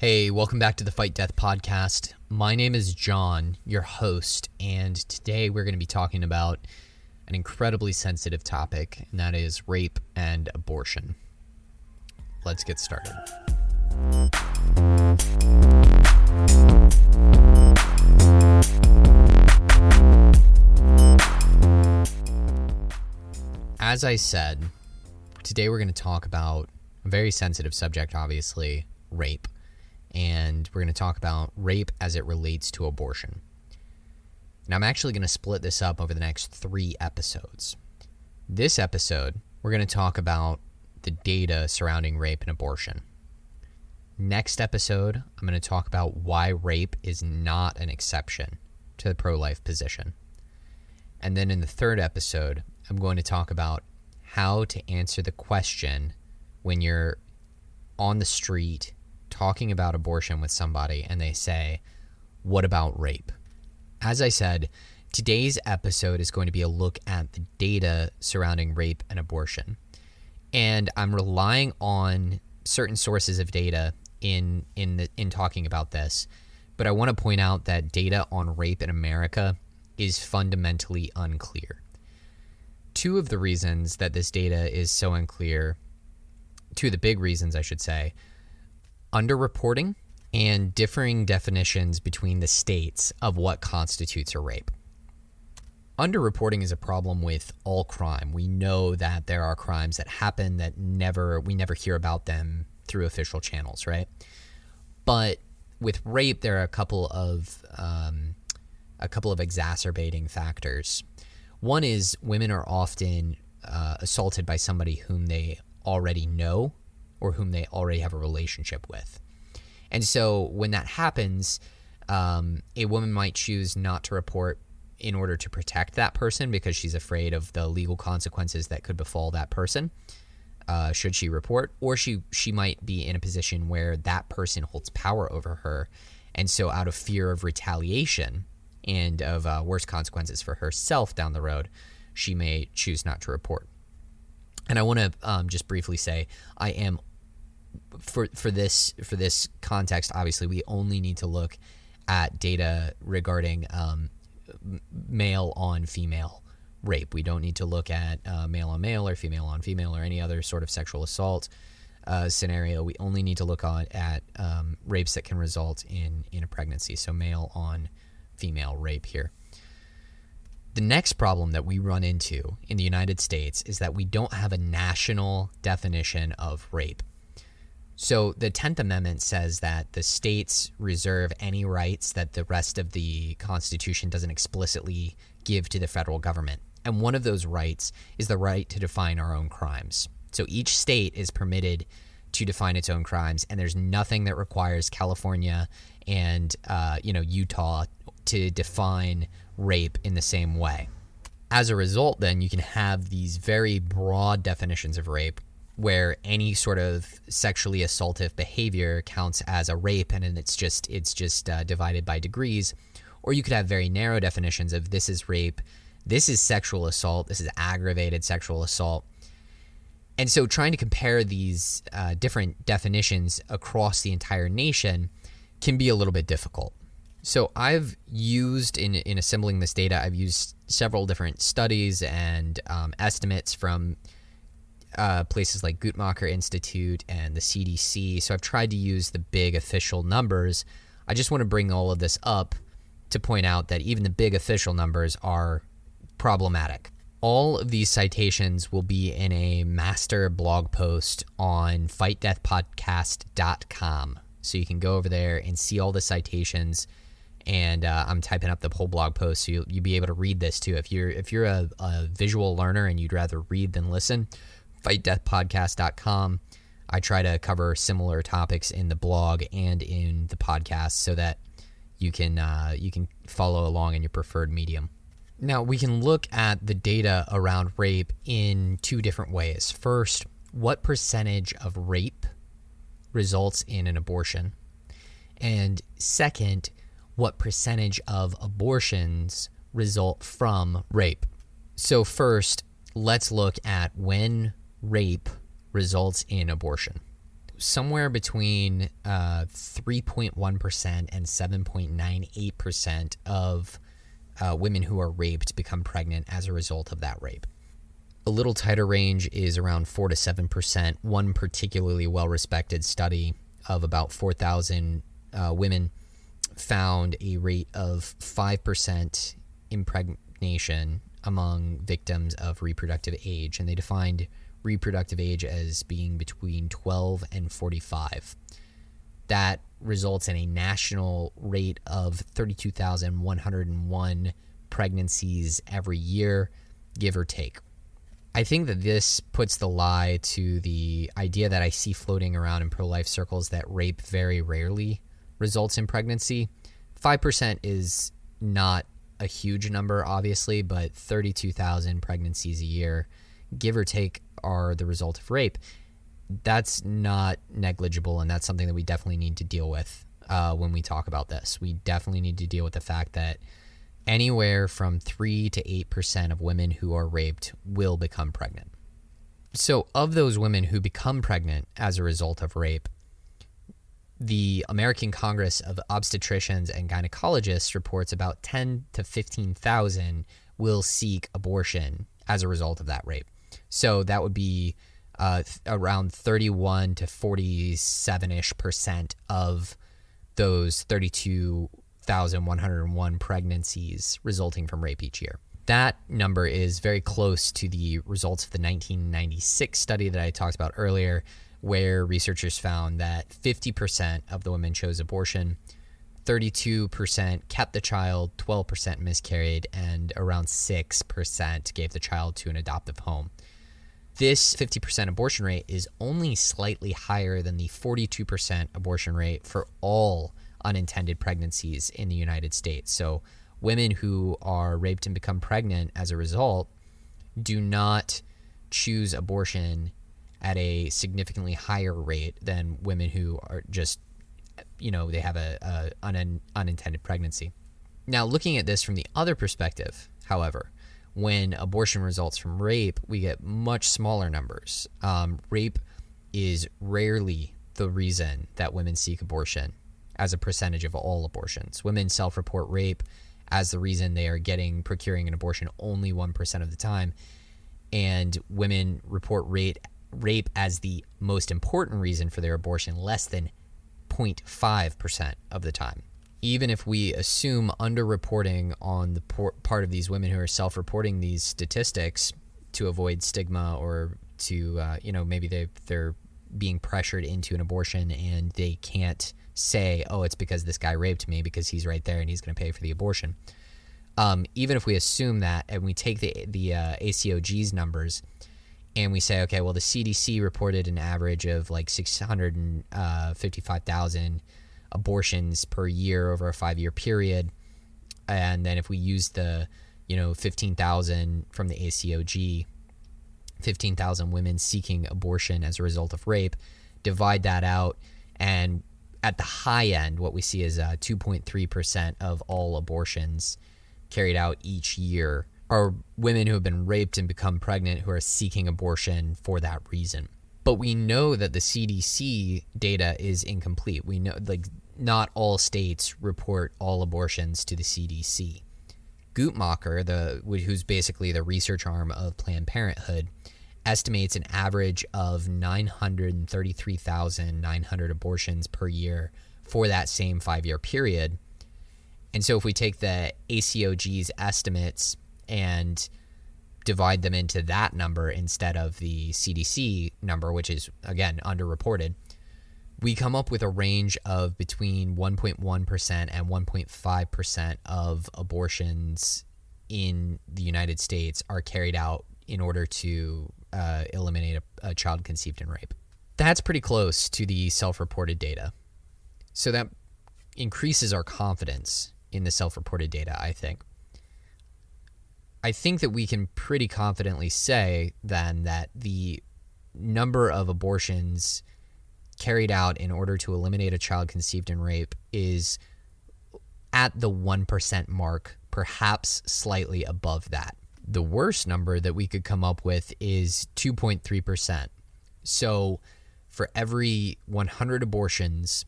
Hey, welcome back to the Fight Death Podcast. My name is John, your host, and today we're going to be talking about an incredibly sensitive topic, and that is rape and abortion. Let's get started. As I said, today we're going to talk about a very sensitive subject, obviously, rape. And we're going to talk about rape as it relates to abortion. And I'm actually going to split this up over the next 3 episodes. This episode, we're going to talk about the data surrounding rape and abortion. Next episode, I'm going to talk about why rape is not an exception to the pro-life position. And then in the 3rd episode, I'm going to talk about how to answer the question when you're on the street talking about abortion with somebody and they say, what about rape? As I said, today's episode is going to be a look at the data surrounding rape and abortion. And I'm relying on certain sources of data in talking about this, but I want to point out that data on rape in America is fundamentally unclear. 2 of the reasons that this data is so unclear, 2 of the big reasons I should say, underreporting and differing definitions between the states of what constitutes a rape. Underreporting is a problem with all crime. We know that there are crimes that happen that we never hear about them through official channels, right? But with rape, there are a couple of exacerbating factors. One is women are often assaulted by somebody whom they already know or whom they already have a relationship with. And so when that happens, a woman might choose not to report in order to protect that person because she's afraid of the legal consequences that could befall that person should she report, or she might be in a position where that person holds power over her. And so out of fear of retaliation and of worse consequences for herself down the road, she may choose not to report. And I want to just briefly say, I am for this context. Obviously, we only need to look at data regarding male on female rape. We don't need to look at male on male or female on female or any other sort of sexual assault scenario. We only need to look at rapes that can result in a pregnancy. So male on female rape here. The next problem that we run into in the United States is that we don't have a national definition of rape. So the 10th Amendment says that the states reserve any rights that the rest of the Constitution doesn't explicitly give to the federal government. And one of those rights is the right to define our own crimes. So each state is permitted to define its own crimes, and there's nothing that requires California and Utah to define rape in the same way. As a result, then, you can have these very broad definitions of rape where any sort of sexually assaultive behavior counts as a rape, and then it's just divided by degrees. Or you could have very narrow definitions of this is rape, this is sexual assault, this is aggravated sexual assault. And so trying to compare these different definitions across the entire nation can be a little bit difficult. So I've used, in assembling this data, I've used several different studies and estimates from places like Guttmacher Institute and the CDC. So I've tried to use the big official numbers. I just want to bring all of this up to point out that even the big official numbers are problematic. All of these citations will be in a master blog post on fightdeathpodcast.com. So you can go over there and see all the citations. And I'm typing up the whole blog post, so you'll be able to read this too. If you're a visual learner and you'd rather read than listen, fightdeathpodcast.com. I try to cover similar topics in the blog and in the podcast so that you can follow along in your preferred medium. Now, we can look at the data around rape in 2 different ways. First, what percentage of rape results in an abortion? And second, what percentage of abortions result from rape? So first, let's look at when rape results in abortion. somewhere between 3.1% and 7.98% of women who are raped become pregnant as a result of that rape. A little tighter range is around 4 to 7%. One particularly well-respected study of about 4,000 women found a rate of 5% impregnation among victims of reproductive age, and they defined reproductive age as being between 12 and 45. That results in a national rate of 32,101 pregnancies every year, give or take. I think that this puts the lie to the idea that I see floating around in pro-life circles that rape very rarely results in pregnancy. 5% is not a huge number, obviously, but 32,000 pregnancies a year, give or take, are the result of rape. That's not negligible, and that's something that we definitely need to deal with when we talk about this. We definitely need to deal with the fact that anywhere from 3 to 8% of women who are raped will become pregnant. So of those women who become pregnant as a result of rape, the American Congress of Obstetricians and Gynecologists reports about 10 to 15,000 will seek abortion as a result of that rape. So that would be around 31 to 47-ish% of those 32,101 pregnancies resulting from rape each year. That number is very close to the results of the 1996 study that I talked about earlier, where researchers found that 50% of the women chose abortion, 32% kept the child, 12% miscarried, and around 6% gave the child to an adoptive home. This 50% abortion rate is only slightly higher than the 42% abortion rate for all unintended pregnancies in the United States. So women who are raped and become pregnant as a result do not choose abortion at a significantly higher rate than women who are just, they have a unintended pregnancy. Now, looking at this from the other perspective, however, when abortion results from rape, we get much smaller numbers. Rape is rarely the reason that women seek abortion as a percentage of all abortions. Women self-report rape as the reason they are procuring an abortion only 1% of the time, and women report rape as the most important reason for their abortion less than 0.5% of the time. Even if we assume underreporting on the part of these women who are self-reporting these statistics to avoid stigma, or to, maybe they're being pressured into an abortion and they can't say, oh, it's because this guy raped me because he's right there and he's going to pay for the abortion. Even if we assume that and we take the ACOG's numbers and we say, okay, well, the CDC reported an average of like 655,000 abortions per year over a 5-year period. And then if we use the, 15,000 from the ACOG, 15,000 women seeking abortion as a result of rape, divide that out, and at the high end, what we see is 2.3% of all abortions carried out each year are women who have been raped and become pregnant who are seeking abortion for that reason. But we know that the CDC data is incomplete. We know, not all states report all abortions to the CDC. Guttmacher, who's basically the research arm of Planned Parenthood, estimates an average of 933,900 abortions per year for that same 5-year period. And so if we take the ACOG's estimates and divide them into that number instead of the CDC number, which is, again, underreported, we come up with a range of between 1.1% and 1.5% of abortions in the United States are carried out in order to eliminate a child conceived in rape. That's pretty close to the self-reported data. So that increases our confidence in the self-reported data, I think. I think that we can pretty confidently say then that the number of abortions carried out in order to eliminate a child conceived in rape is at the 1% mark, perhaps slightly above that. The worst number that we could come up with is 2.3%. So for every 100 abortions,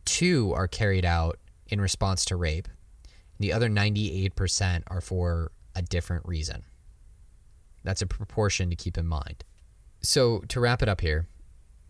2 are carried out in response to rape. The other 98% are for a different reason. That's a proportion to keep in mind. So to wrap it up here,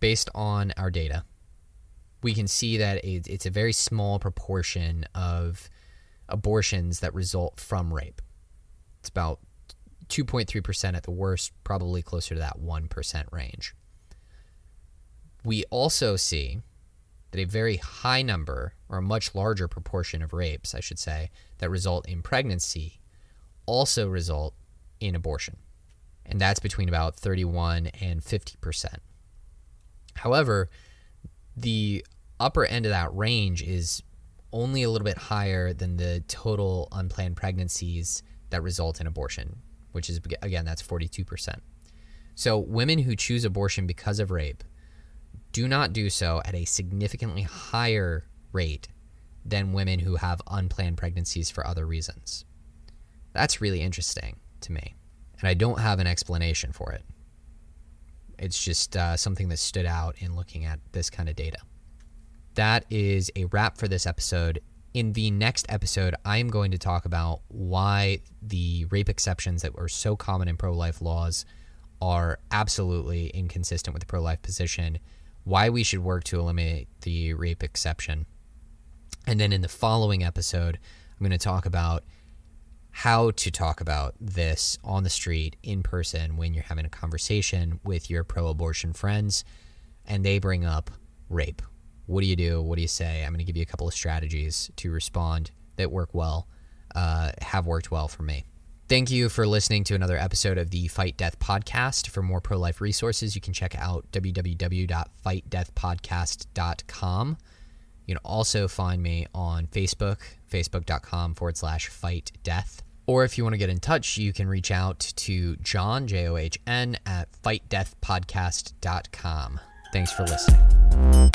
based on our data, we can see that it's a very small proportion of abortions that result from rape. It's about 2.3% at the worst, probably closer to that 1% range. We also see that a very high number, or a much larger proportion of rapes, I should say, that result in pregnancy also result in abortion. And that's between about 31 and 50%. However, the upper end of that range is only a little bit higher than the total unplanned pregnancies that result in abortion, which is, again, that's 42%. So women who choose abortion because of rape do not do so at a significantly higher rate than women who have unplanned pregnancies for other reasons. That's really interesting to me, and I don't have an explanation for it. It's just something that stood out in looking at this kind of data. That is a wrap for this episode. In the next episode, I am going to talk about why the rape exceptions that were so common in pro-life laws are absolutely inconsistent with the pro-life position, why we should work to eliminate the rape exception. And then in the following episode, I'm going to talk about how to talk about this on the street, in person, when you're having a conversation with your pro-abortion friends and they bring up rape. What do you do? What do you say? I'm going to give you a couple of strategies to respond that work well, have worked well for me. Thank you for listening to another episode of the Fight Death Podcast. For more pro-life resources, you can check out www.fightdeathpodcast.com. You can also find me on Facebook, facebook.com/fightdeath. Or if you want to get in touch, you can reach out to John, John, at fightdeathpodcast.com. Thanks for listening.